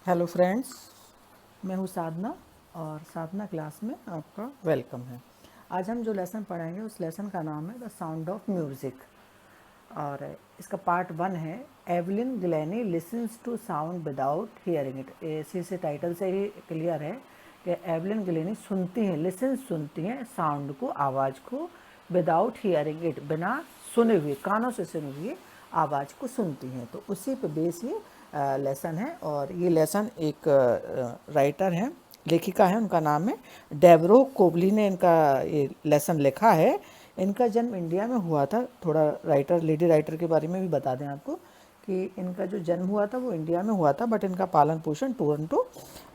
Hello friends, मैं हूँ साधना और साधना क्लास में आपका वेलकम है। आज हम जो लेसन पढ़ेंगे उस लेसन का नाम है द साउंड ऑफ म्यूज़िक और इसका पार्ट 1 है Evelyn Glennie listens to sound without hearing it. इसी से टाइटल से ही क्लियर है कि एवलिन ग्लेनी सुनती हैं, लिसन सुनती हैं साउंड को, आवाज़ को, विदाउट हियरिंग इट, बिना सुने हुए, कानों से सुने हुए आवाज़ को सुनती हैं। तो उसी पे बेस ये लेसन है और ये लेसन एक राइटर हैं, लेखिका है, उनका नाम है डेब्रो कोबली ने इनका ये लेसन लिखा है। इनका जन्म इंडिया में हुआ था। थोड़ा राइटर, लेडी राइटर के बारे में भी बता दें आपको कि इनका जो जन्म हुआ था वो इंडिया में हुआ था, बट इनका पालन पोषण टोरंटो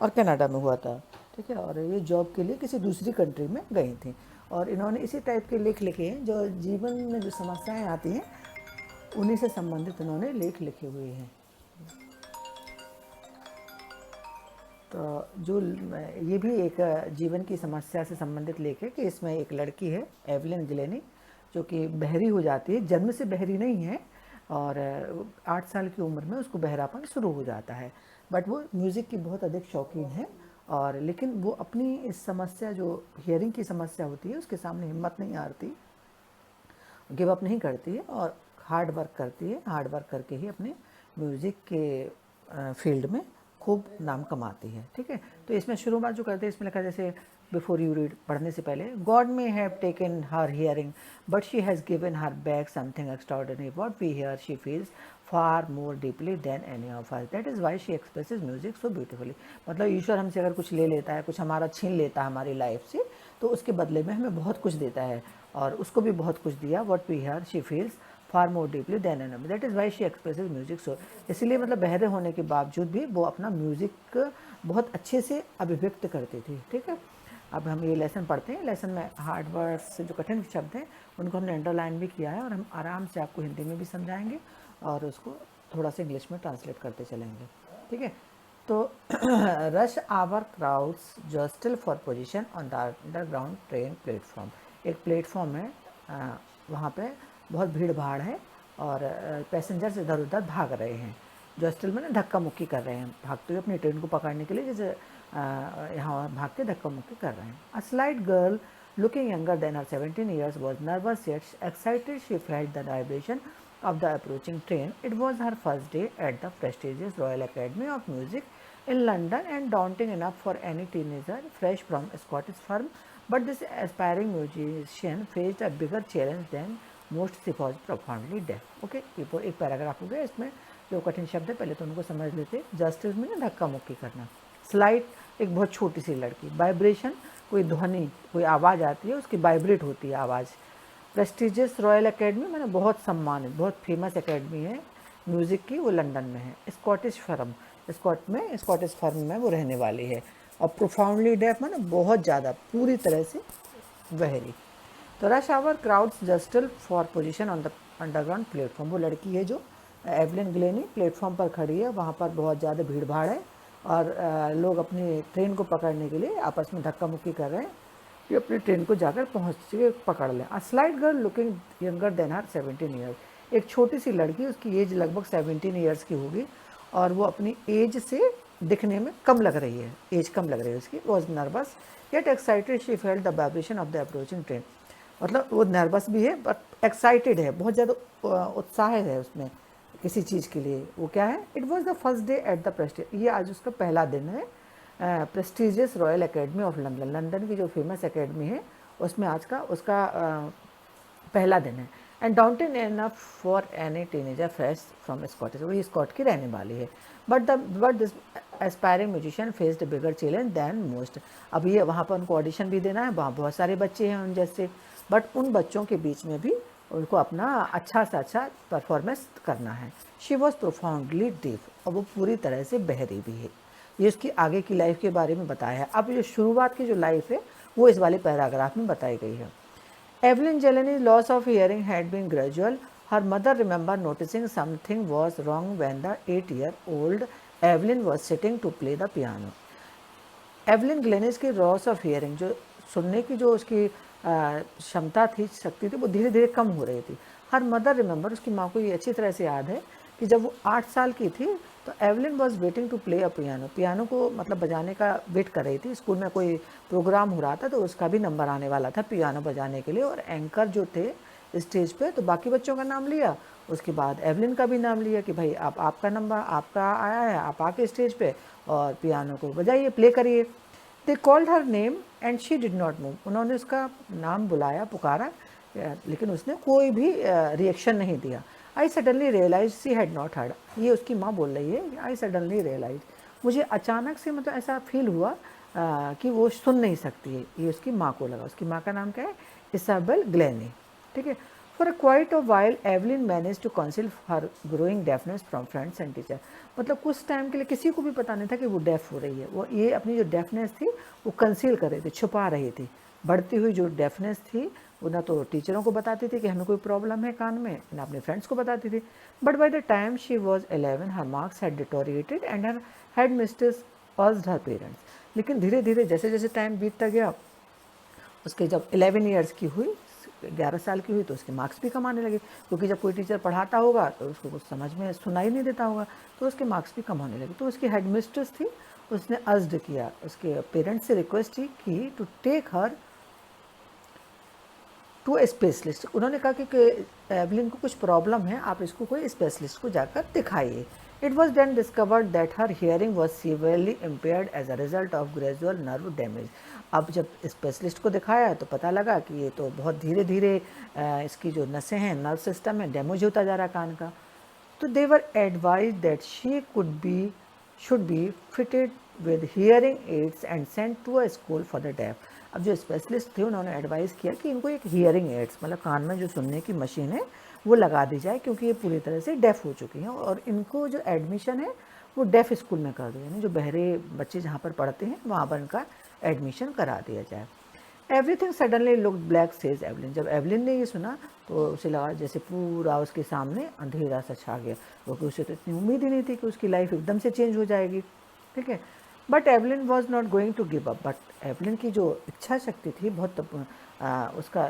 और कनाडा में हुआ था। ठीक है, और ये जॉब के लिए किसी दूसरी कंट्री में गई थी और इन्होंने इसी टाइप के लेख लिखे हैं, जो जीवन में जो समस्याएं आती हैं उन्हीं से संबंधित इन्होंने लेख लिखे हुए हैं। तो जो ये भी एक जीवन की समस्या से संबंधित लेख है कि इसमें एक लड़की है एवलिन ग्लेनी जो कि बहरी हो जाती है, जन्म से बहरी नहीं है और 8 साल की उम्र में उसको बहरापन शुरू हो जाता है, बट वो म्यूज़िक की बहुत अधिक शौकीन है और लेकिन वो अपनी इस समस्या, जो हियरिंग की समस्या होती है, उसके सामने हिम्मत नहीं हारती, गिव अप नहीं करती है और हार्ड वर्क करती है। हार्ड वर्क करके ही अपने म्यूज़िक के फील्ड में खूब नाम कमाती है। ठीक है, तो इसमें शुरुआत जो करते हैं, इसमें लिखा जैसे बिफोर यू रीड, पढ़ने से पहले, God may have taken her hearing but she has given her back something extraordinary, what we hear she feels far more deeply than any of us, that is why she expresses music so beautifully. मतलब ईश्वर हमसे अगर कुछ ले लेता है, कुछ हमारा छीन लेता है हमारी लाइफ से, तो उसके बदले में हमें बहुत कुछ देता है और उसको भी बहुत कुछ दिया। What we hear she feels far more deeply than an, that is why she expresses music so. इसलिए मतलब बहरे होने के बावजूद भी वो अपना म्यूज़िक बहुत अच्छे से अभिव्यक्त करती थी। ठीक है, अब हम ये लेसन पढ़ते हैं। लेसन में हार्ड वर्ड्स से जो कठिन शब्द हैं उनको हमने अंडरलाइन भी किया है और हम आराम से आपको हिंदी में भी समझाएंगे और उसको थोड़ा सा इंग्लिश में ट्रांसलेट करते चलेंगे। ठीक है, तो rush hour crowds jostle for position on the underground train platform. एक प्लेटफॉर्म है, वहाँ पे बहुत भीड़ भाड़ है और पैसेंजर्स इधर उधर भाग रहे हैं। जस्टल में ना धक्का मुक्की कर रहे हैं, भागते हुए अपनी ट्रेन को पकड़ने के लिए, जैसे यहाँ भाग के धक्का मुक्की कर रहे हैं। A slight girl looking younger than her 17 years was nervous yet excited. She felt the vibration of the approaching train. It was her first day at the prestigious Royal Academy of Music in London and daunting enough for any teenager fresh from a Scottish firm. But this aspiring musician faced a bigger challenge than most. She was profoundly deaf. Okay, एक paragraph हो गया। इसमें जो कठिन शब्द है पहले तो उनको समझ लेते। जस्टिस में ना धक्का मुक्की करना, स्लाइट एक बहुत छोटी सी लड़की, वाइब्रेशन कोई ध्वनि, कोई आवाज़ आती है उसकी वाइब्रेट होती है आवाज़। प्रेस्टिजियस रॉयल एकेडमी मैंने बहुत सम्मानित, बहुत फेमस एकेडमी है म्यूज़िक की, वो लंदन में है। स्कॉटिश फर्म, स्कॉटिश फर्म में वो रहने वाली है। और प्रोफाउंडली डेफ मैंने बहुत ज़्यादा, पूरी तरह से बहरी। तो rush hour crowds jostle for position on the underground platform. वो लड़की है जो एवलिन ग्लेनी प्लेटफॉर्म पर खड़ी है, वहाँ पर बहुत ज़्यादा भीड़ भाड़ है और लोग अपनी ट्रेन को पकड़ने के लिए आपस में धक्का मुक्की कर रहे हैं कि अपनी ट्रेन को जाकर पहुँच पकड़ लें। A slight girl looking younger than her 17 years. एक छोटी सी लड़की, उसकी एज लगभग 17 ईयर्स की होगी और वो अपनी एज से दिखने में कम लग रही है, एज कम लग रही है उसकी। Was nervous yet excited, she felt the vibration of the approaching train. मतलब वो नर्वस भी है बट एक्साइटेड है, बहुत ज़्यादा उत्साह है उसमें किसी चीज़ के लिए। वो क्या है, it was the first day at the Prestige, ये आज उसका पहला दिन है prestigious royal academy of London, London की जो फेमस एकेडमी है उसमें आज का उसका पहला दिन है। And daunted enough for any teenager fresh from Scottish, वही स्कॉट की रहने वाली है। But this aspiring musician faced bigger challenge than most. अब ये वहाँ पर उनको ऑडिशन भी देना है, वहाँ बहुत सारे बच्चे हैं उन जैसे, बट उन बच्चों के बीच में भी उनको अपना अच्छा से अच्छा परफॉर्मेंस करना है। शी वॉज प्रोफाउंडली डीप, और वो पूरी तरह से बहरी भी है। ये उसकी आगे की लाइफ के बारे में बताया है। अब जो शुरुआत की जो लाइफ है वो इस वाले पैराग्राफ में बताई गई है। Evelyn Jelany's loss of hearing had been gradual. Her mother remembered noticing something was wrong when the 8-year-old Evelyn was sitting to play the piano. Evelyn Glennie's की लॉस ऑफ हियरिंग, जो सुनने की जो उसकी क्षमता थी, शक्ति थी, वो धीरे धीरे कम हो रही थी। हर मदर रिमेंबर, उसकी माँ को ये अच्छी तरह से याद है कि जब वो 8 साल की थी तो Evelyn was waiting to play a piano, piano को मतलब बजाने का वेट कर रही थी। स्कूल में कोई प्रोग्राम हो रहा था तो उसका भी नंबर आने वाला था पियानो बजाने के लिए, और एंकर जो थे स्टेज पे तो बाकी बच्चों का नाम लिया, उसके बाद एवलिन का भी नाम लिया कि भाई आप आपका नंबर आपका आया है, आप आके स्टेज पे और पियानो को बजाइए, प्ले करिए। They called her name and she did not move, उन्होंने उसका नाम बुलाया, पुकारा, लेकिन उसने कोई भी रिएक्शन नहीं दिया। I suddenly realise she had not heard, ये उसकी माँ बोल रही है, आई सडनली रियलाइज, मुझे अचानक से मतलब ऐसा फील हुआ कि वो सुन नहीं सकती है, ये उसकी माँ को लगा। उसकी माँ का नाम क्या है? इसाबेल ग्लेनी, ठीक है। For quite a while Evelyn manage to conceal her growing deafness from friends and teacher, मतलब कुछ टाइम के लिए किसी को भी पता नहीं था कि वो डेफ हो रही है, वो ये अपनी जो डेफनेस थी वो कंसील कर रही थी, छुपा रही थी। बढ़ती हुई जो डेफनेस थी वो ना तो टीचरों को बताती थी कि हमें कोई प्रॉब्लम है कान में, ना अपने फ्रेंड्स को बताती थी। But by the time she was 11 her marks had deteriorated and her head mistress urged her parents, लेकिन धीरे धीरे जैसे जैसे टाइम बीतता गया, उसके जब 11 ईयर्स की हुई, 11 साल की हुई, तो उसके मार्क्स भी कम आने लगे, क्योंकि जब कोई टीचर पढ़ाता होगा तो उसको कुछ समझ में सुनाई नहीं देता होगा, तो उसके मार्क्स भी कम होने लगे। तो उसकी हेड मिस्ट्रेस थी, उसने अर्ज्ड किया, उसके पेरेंट्स से रिक्वेस्ट की to take her to a specialist. उन्होंने कहा कि एवलिन को कुछ प्रॉब्लम है, आप इसको कोई स्पेशलिस्ट को जाकर दिखाइए। It was then discovered that her hearing was severely impaired as a result of gradual nerve damage. अब जब स्पेशलिस्ट को दिखाया तो पता लगा कि ये तो बहुत धीरे धीरे इसकी जो नसें हैं, नर्व सिस्टम है, डैमेज होता जा रहा कान का। तो they were advise that she should be fitted with hearing aids and sent to a school for the deaf. अब जो स्पेशलिस्ट थे उन्होंने एडवाइस किया कि इनको एक हियरिंग एड्स, मतलब कान में जो सुनने की मशीन है वो लगा दी जाए, क्योंकि ये पूरी तरह से डेफ हो चुकी हैं, और इनको जो एडमिशन है वो डेफ स्कूल में कर दो, यानी जो बहरे बच्चे जहाँ पर पढ़ते हैं वहाँ पर इनका एडमिशन करा दिया जाए। Everything suddenly look black says Evelyn, जब एवलिन ने ये सुना तो उसे लगा जैसे पूरा उसके सामने अंधेरा सा छा गया, क्योंकि उसे तो इतनी उम्मीद ही नहीं थी कि उसकी लाइफ एकदम से चेंज हो जाएगी, ठीक है। But Evelyn was not going to give up, but Evelyn की जो इच्छा शक्ति थी बहुत उसका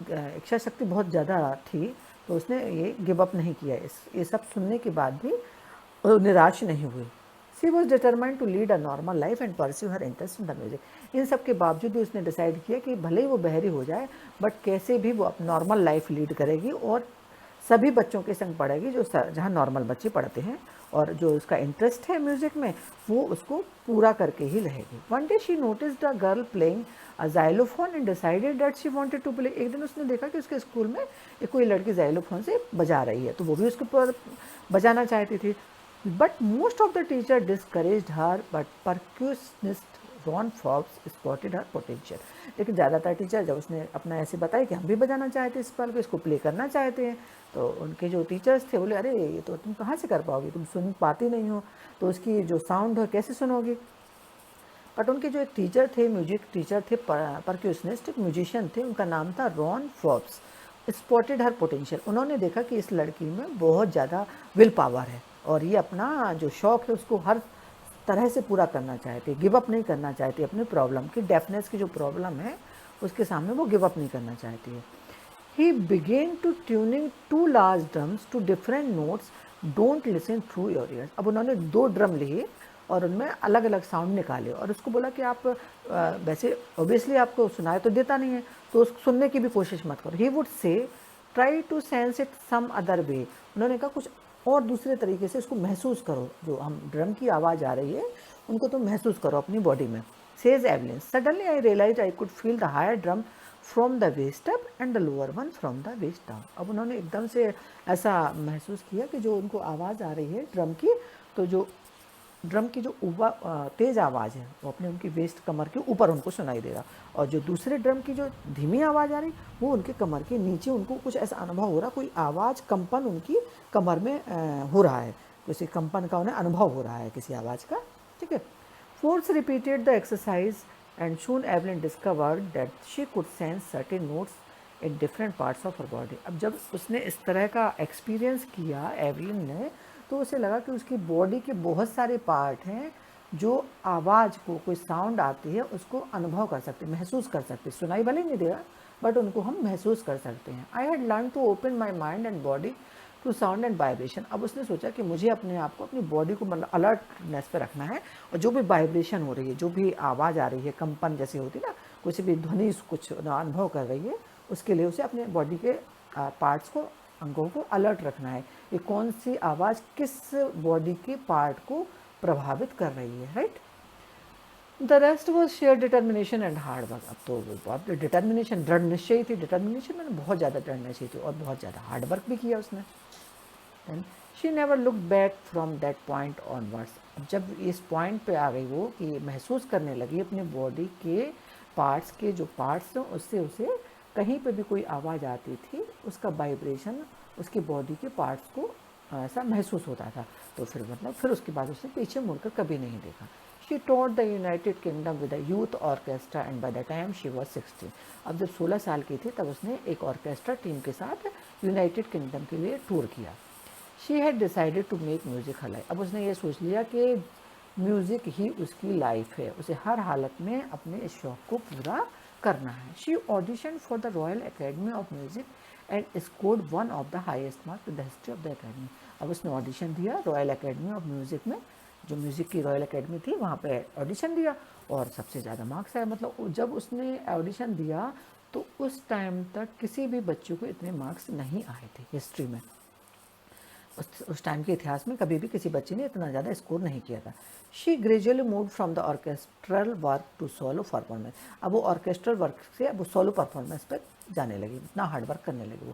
इच्छा शक्ति बहुत ज़्यादा थी, तो उसने ये गिव अप नहीं किया। ये सब सुनने के बाद भी वो निराश नहीं हुई। She was determined to lead a normal life and pursue her interest in the music. इन सब के बावजूद भी उसने डिसाइड किया कि भले ही वो बहरी हो जाए, बट कैसे भी वो नॉर्मल लाइफ लीड करेगी और सभी बच्चों के संग पढ़ेगी जो जहाँ नॉर्मल बच्चे पढ़ते हैं, और जो उसका इंटरेस्ट है म्यूजिक में वो उसको पूरा करके ही रहेगी। One day she noticed a girl playing a xylophone and decided that she wanted to play. एक दिन उसने देखा कि उसके स्कूल में एक कोई लड़की जाइलोफोन से बजा रही है, तो वो भी उसके ऊपर बजाना चाहती थी। But most of the teacher discouraged her, but percussionist Ron Forbes spotted her potential. लेकिन ज़्यादातर टीचर जब उसने अपना ऐसे बताया कि हम भी बजाना चाहते हैं इस पल को, इसको प्ले करना चाहते हैं, तो उनके जो टीचर्स थे बोले अरे ये तो तुम कहाँ से कर पाओगी, तुम सुन पाती नहीं हो, तो उसकी जो साउंड है कैसे सुनोगी। बट उनके जो एक टीचर थे, म्यूजिक टीचर थे, परक्यूशनिस्ट, एक म्यूजिशियन थे, उनका नाम था Ron Forbes, spotted her potential. उन्होंने देखा कि इस लड़की में बहुत ज़्यादा विल पावर है और ये अपना जो शौक़ है उसको हर तरह से पूरा करना चाहती है, गिव अप नहीं करना चाहती अपनी प्रॉब्लम की, डेफनेस की जो प्रॉब्लम है उसके सामने वो गिव अप नहीं करना चाहती है। He begin to tuning to large drums to different notes, don't listen through your ears. अब उन्होंने 2 ड्रम लिए और उनमें अलग अलग साउंड निकाले और उसको बोला कि आप वैसे ऑब्वियसली आपको सुनाई तो देता नहीं है, तो उसको सुनने की भी कोशिश मत करो। He would say try to sense it some other way. उन्होंने कहा कुछ और दूसरे तरीके से उसको महसूस करो, जो हम ड्रम की आवाज़ आ रही है उनको तो महसूस करो अपनी बॉडी में। Says Evelyn, suddenly I realise I could feel the higher drum from the waist up and the lower one from the waist down. अब उन्होंने एकदम से ऐसा महसूस किया कि जो उनको आवाज़ आ रही है ड्रम की, तो जो ड्रम की जो तेज़ आवाज़ है वो अपने उनकी वेस्ट कमर के ऊपर उनको सुनाई दे रहा, और जो दूसरे ड्रम की जो धीमी आवाज़ आ रही वो उनके कमर के नीचे उनको कुछ ऐसा अनुभव हो रहा, कोई आवाज़ कंपन उनकी कमर में हो रहा है, किसी कंपन का उन्हें अनुभव हो रहा है किसी आवाज़ का, ठीक है। Force repeated the exercise and soon Evelyn discovered that she could sense certain notes in different parts of her body. अब जब उसने इस तरह का एक्सपीरियंस किया एवलिन ने, तो उसे लगा कि उसकी बॉडी के बहुत सारे पार्ट हैं जो आवाज़ को, कोई साउंड आती है उसको अनुभव कर सकते, महसूस कर सकते, सुनाई भले नहीं दे रहा बट उनको हम महसूस कर सकते हैं। I had learn to open my mind and body to sound and vibration. अब उसने सोचा कि मुझे अपने आप को, अपनी बॉडी को मतलब अलर्टनेस पे रखना है, और जो भी वाइब्रेशन हो रही है, जो भी आवाज़ आ रही है, कंपन जैसी होती है ना, कुछ भी ध्वनि कुछ अनुभव कर रही है, उसके लिए उसे अपने बॉडी के पार्ट्स को, अंगों को अलर्ट रखना है, ये कौन सी आवाज़ किस बॉडी के पार्ट को प्रभावित कर रही है, right. The rest was share determination and hard work. अब तो वो बहुत डिटर्मिनेशन, दृढ़ निश्चय थी, डिटर्मिनेशन मैंने बहुत ज़्यादा दृढ़ निश्चय थी, और बहुत ज़्यादा हार्ड वर्क भी किया उसने। And she never look back from that point onwards. अब जब इस पॉइंट पे आ गई वो कि महसूस करने लगी अपने बॉडी के पार्ट्स के जो पार्ट्स हैं उससे उसे कहीं पे भी कोई आवाज़ आती थी, उसका वाइब्रेशन उसकी बॉडी के पार्ट्स को ऐसा महसूस होता था, तो फिर मतलब फिर उसके बाद उसने पीछे मुड़कर कभी नहीं देखा। She toured the United Kingdom with a youth orchestra and by the time she was 16। अब जब 16 साल की थी तब उसने एक ऑर्केस्ट्रा टीम के साथ यूनाइटेड किंगडम के लिए टूर किया। She had decided to make music her life. अब उसने ये सोच लिया कि म्यूज़िक ही उसकी लाइफ है, उसे हर हालत में अपने इस शौक़ को पूरा करना है। She audition for the royal academy of music and scored one of the highest marks in the history of the academy. अब उसने ऑडिशन दिया रॉयल एकेडमी ऑफ म्यूज़िक में, जो म्यूज़िक की रॉयल एकेडमी थी वहाँ पे ऑडिशन दिया, और सबसे ज़्यादा मार्क्स आए। मतलब जब उसने ऑडिशन दिया तो उस टाइम तक किसी भी बच्चे को इतने मार्क्स नहीं आए थे हिस्ट्री में। उस टाइम के इतिहास में कभी भी किसी बच्चे ने इतना ज़्यादा स्कोर नहीं किया था। She gradually move from the orchestral work to solo performance. अब वो ऑर्केस्ट्रल वर्क से अब वो सोलो परफॉर्मेंस पर जाने लगी, इतना हार्ड वर्क करने लगी वो।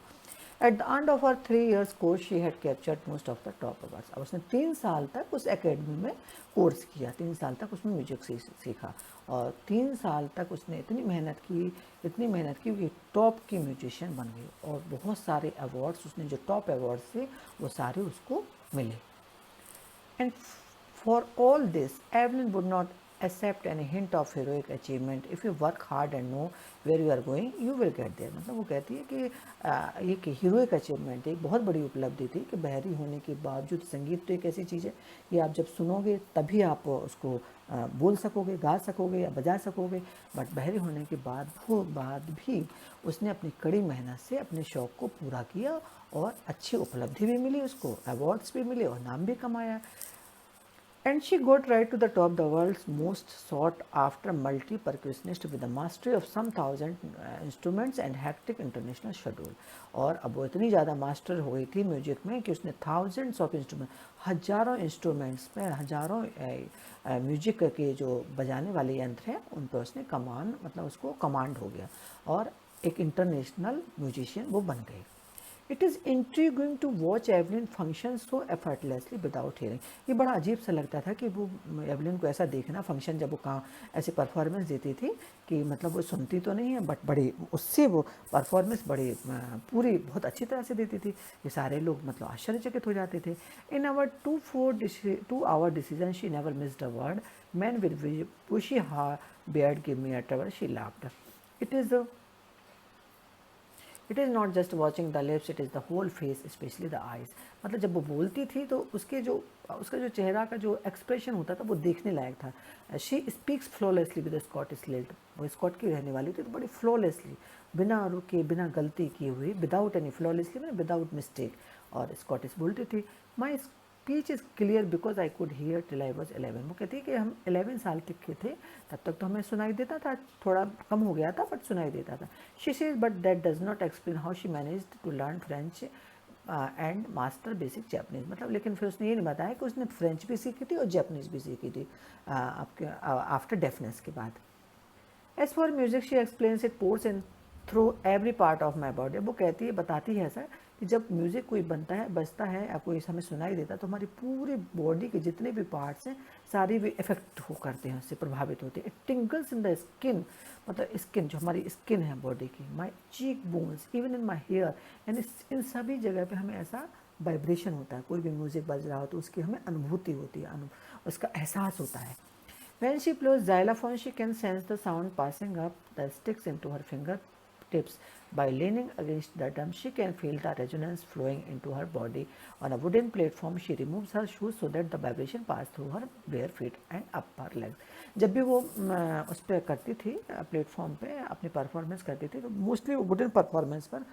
At the end of her 3 years course she had captured most of the top awards. अब उसने 3 साल तक उस एकेडमी में कोर्स किया, 3 साल तक उसमें म्यूजिक सीखा, और 3 साल तक उसने इतनी मेहनत की कि टॉप की म्यूजिशियन बन गई, और बहुत सारे अवार्ड्स उसने, जो टॉप अवार्ड्स थे वो सारे उसको मिले। And for all this, Evelyn would not accept any hint of heroic achievement. If you work hard and know where you are going, you will get there. मतलब वो कहती है कि ये कि हीरोइक अचीवमेंट एक बहुत बड़ी उपलब्धि थी कि बहरी होने के बावजूद, संगीत तो एक ऐसी चीज़ है कि आप जब सुनोगे तभी आप उसको बोल सकोगे, गा सकोगे या बजा सकोगे, बट बहरी होने के बाद भी उसने अपनी कड़ी मेहनत से अपने शौक़ को पूरा किया, और अच्छी उपलब्धि भी मिली उसको, अवार्ड्स भी मिले और नाम भी कमाया। And she got right to the top, the world's most sought after multi-percussionist with the mastery of some 1,000 instruments and hectic international schedule। और अब वो इतनी ज़्यादा मास्टर हो गई थी म्यूजिक में कि उसने thousands of instruments, हजारों इंस्ट्रूमेंट्स में, हजारों म्यूजिक के जो बजाने वाले यंत्र हैं उन पर उसने मतलब उसको कमांड हो गया, और एक इंटरनेशनल म्यूजिशियन वो बन गई। It is intriguing to watch Evelyn function so effortlessly without hearing. ये बड़ा अजीब सा लगता था कि वो एवलिन को ऐसा देखना फंक्शन, जब वो कहाँ ऐसे परफॉर्मेंस देती थी कि मतलब वो सुनती तो नहीं है बट बड़ी उससे वो परफॉर्मेंस बड़ी पूरी बहुत अच्छी तरह से देती थी कि सारे लोग मतलब आश्चर्यचकित हो जाते थे। In our 2 hour decision she never missed a word, man with bushy hair beard give me a trouble, she laughed. It is not just watching the lips, it is the whole face, specially the eyes. मतलब जब वो बोलती थी तो उसका जो चेहरा का जो एक्सप्रेशन होता था वो देखने लायक था। She speaks flawlessly with Scottish lilt. वो स्कॉट की रहने वाली थी तो बड़ी फ्लॉलेसली, बिना रुके, बिना गलती किए हुए, विदाउट एनी, फ्लॉलेसली मैंने विदाउट मिस्टेक, और स्कॉटिश बोलती थी। My speech is clear because I could hear till I was 11। वो कहती है कि हम 11 साल तक के थे, तब तक तो हमें सुनाई देता था, थोड़ा कम हो गया था बट सुनाई देता था। She says but that does not explain how she managed to learn French and master basic Japanese. मतलब लेकिन फिर उसने ये नहीं बताया कि उसने फ्रेंच भी सीखी थी और जैपनीज़ भी सीखी थी आपके आफ्टर डेफनेस के बाद। As for music she explains it pours in through every part of my body. वो कहती है, बताती है ऐसा कि जब म्यूज़िक कोई बनता है, बजता है या कोई हमें सुनाई देता है तो हमारी पूरी बॉडी के जितने भी पार्ट्स हैं सारे भी इफेक्ट करते हैं, उससे प्रभावित होते हैं। It tingles in the skin, मतलब स्किन, जो हमारी स्किन है बॉडी की, my cheek bones, even in my hair, यानी इन सभी जगह पे हमें ऐसा वाइब्रेशन होता है। कोई भी म्यूज़िक बज रहा हो तो उसकी हमें अनुभूति होती है, उसका एहसास होता है। When she plays xylophone, she can sense the sound passing up the sticks into her fingertips By leaning against the drum, she can feel the resonance flowing into her body. On a wooden platform, she removes her shoes so that the vibration pass through her bare feet and up her legs. जब भी वो उस पर करती थी, platform पे अपनी performance करती थी, तो मोस्टली वो वुडन परफॉर्मेंस पर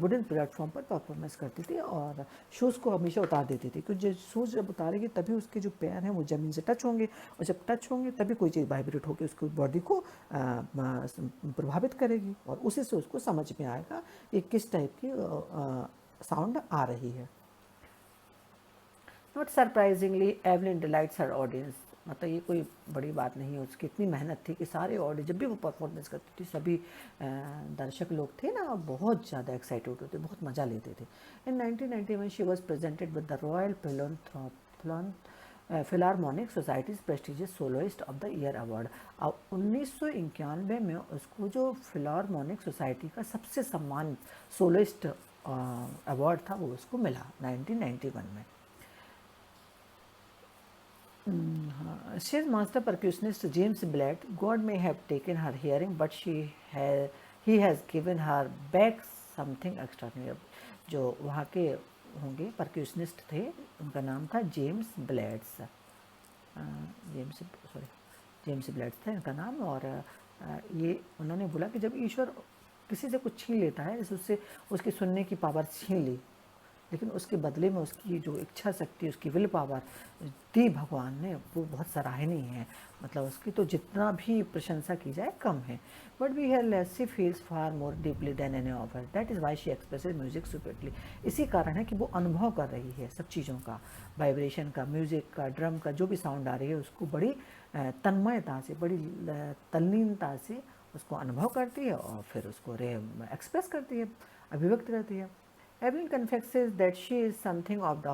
वुडन प्लेटफॉर्म पर परफॉर्मेंस करती थी और शूज़ को हमेशा उतार देती थी, क्योंकि जो शूज़ जब उतारेगी तभी उसके जो पैर हैं वो ज़मीन से टच होंगे, और जब टच होंगे तभी कोई चीज़ वाइब्रेट होकर उसकी बॉडी को प्रभावित करेगी, और उसी से उसको समझ में आएगा कि किस टाइप की साउंड आ रही है। Not surprisingly Evelyn delights her audience. मतलब ये कोई बड़ी बात नहीं है, उसकी इतनी मेहनत थी कि सारे ऑडियंस जब भी वो परफॉर्मेंस करती थी, सभी दर्शक लोग थे ना, बहुत ज़्यादा एक्साइटेड होते, बहुत मज़ा लेते थे। In 1991 she was presented with the Royal Philharmonic Society's prestigious soloist of the year award. अब 1991 में उसको जो फिलारमोनिक सोसाइटी का सबसे सम्मानित सोलोइस्ट अवार्ड था वो उसको मिला 1991 में। She is master percussionist James Blatt. God may have taken her hearing, but he has given her back something extraordinary. जो वहाँ के होंगे परक्यूशनिस्ट थे, उनका नाम था जेम्स ब्लैड्स। जेम्स ब्लैड्स था इनका नाम। और ये उन्होंने बोला कि जब ईश्वर किसी से कुछ छीन लेता है, जैसे उससे उसकी सुनने की पावर छीन ली, लेकिन उसके बदले में उसकी जो इच्छा शक्ति, उसकी विल पावर दी भगवान ने, वो बहुत सराहनीय है। मतलब उसकी तो जितना भी प्रशंसा की जाए कम है। But we hear less she feels far more deeply than any of her, that is why she expresses music superbly. इसी कारण है कि वो अनुभव कर रही है सब चीज़ों का, वाइब्रेशन का, म्यूज़िक का, ड्रम का, जो भी साउंड आ रही है उसको बड़ी तन्मयता से, बड़ी तल्लीनता से उसको अनुभव करती है और फिर उसको एक्सप्रेस करती है, अभिव्यक्त करती है। Evelyn confesses that she is something of the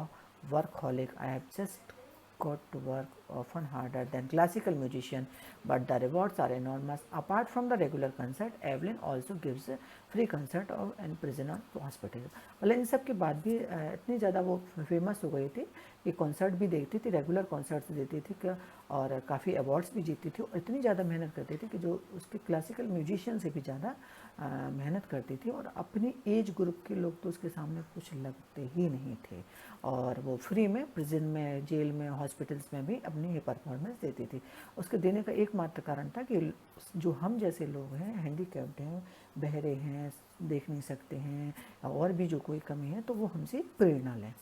workaholic. I have just got to work often harder than classical musician, but the rewards are enormous. Apart from the regular concert, Evelyn also gives a free concert in prison or hospital. मतलब इन सब के बाद भी इतनी ज़्यादा वो famous हो गई थी कि कॉन्सर्ट भी देखती थी, रेगुलर कॉन्सर्ट्स देती थी और काफ़ी अवार्ड्स भी जीतती थी, और इतनी ज़्यादा मेहनत करती थी कि जो उसके क्लासिकल म्यूजिशियन से भी ज़्यादा मेहनत करती थी, और अपनी एज ग्रुप के लोग तो उसके सामने कुछ लगते ही नहीं थे, और वो फ्री में प्रिजन में, जेल में, हॉस्पिटल्स में भी अपनी ये परफॉर्मेंस देती थी। उसके देने का एकमात्र कारण था कि जो हम जैसे लोग हैं, हैंडीकैप्ड हैं, बहरे हैं, देख नहीं सकते हैं, और भी जो कोई कमी है, तो वो हमसे प्रेरणा लें।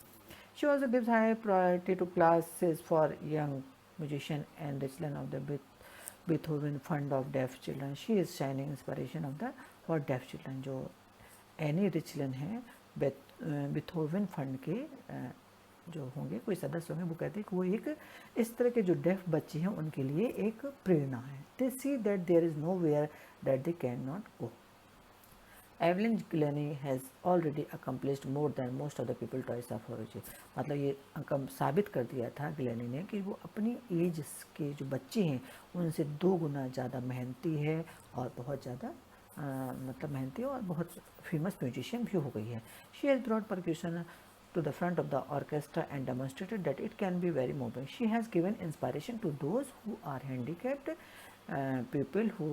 She also gives high priority to classes for young musician and Richland of the Beethoven Fund of Deaf Children. She is shining inspiration of the for deaf children. जो एनी रिचलन हैं बिथोवन फंड के जो होंगे, कोई सदस्य होंगे, वो कहते हैं कि वो एक इस तरह के जो डेफ बच्चे हैं उनके लिए एक प्रेरणा है। They see that there is nowhere that they can not go. Evelyn Glennie has already accomplished more than most of the people twice of her age. मतलब ये साबित कर दिया था ग्लेनी ने कि वो अपनी एज के जो बच्चे हैं उनसे 2 गुना ज़्यादा मेहनती है, और बहुत ज़्यादा मतलब मेहनती, और बहुत फेमस म्यूजिशियन भी हो गई है। She has brought percussion to the front of the orchestra and demonstrated that it can be very moving. She has given inspiration to those who are handicapped, people who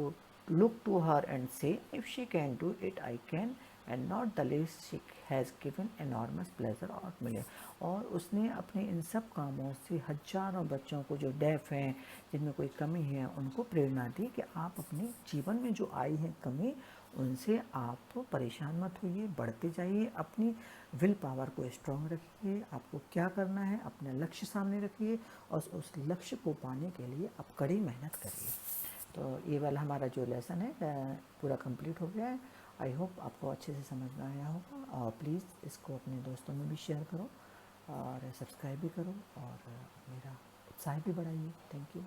look to her and say, if she can do it, I can. And not the least, she has given enormous pleasure और मिले। और उसने अपने इन सब कामों से हजारों बच्चों को जो डेफ हैं, जिनमें कोई कमी है, उनको प्रेरणा दी कि आप अपने जीवन में जो आई है कमी, उनसे आप परेशान मत होइए, बढ़ते जाइए, अपनी विल पावर को स्ट्रॉन्ग रखिए, आपको क्या करना है, अपना लक्ष्य सामने रखिए, और उस लक्ष्य को पाने के लिए आप कड़ी मेहनत करिए। तो ये वाला हमारा जो लेसन है पूरा कंप्लीट हो गया है। आई होप आपको अच्छे से समझ में आया होगा, और प्लीज़ इसको अपने दोस्तों में भी शेयर करो और सब्सक्राइब भी करो, और मेरा उत्साह भी बढ़ाइए। Thank you.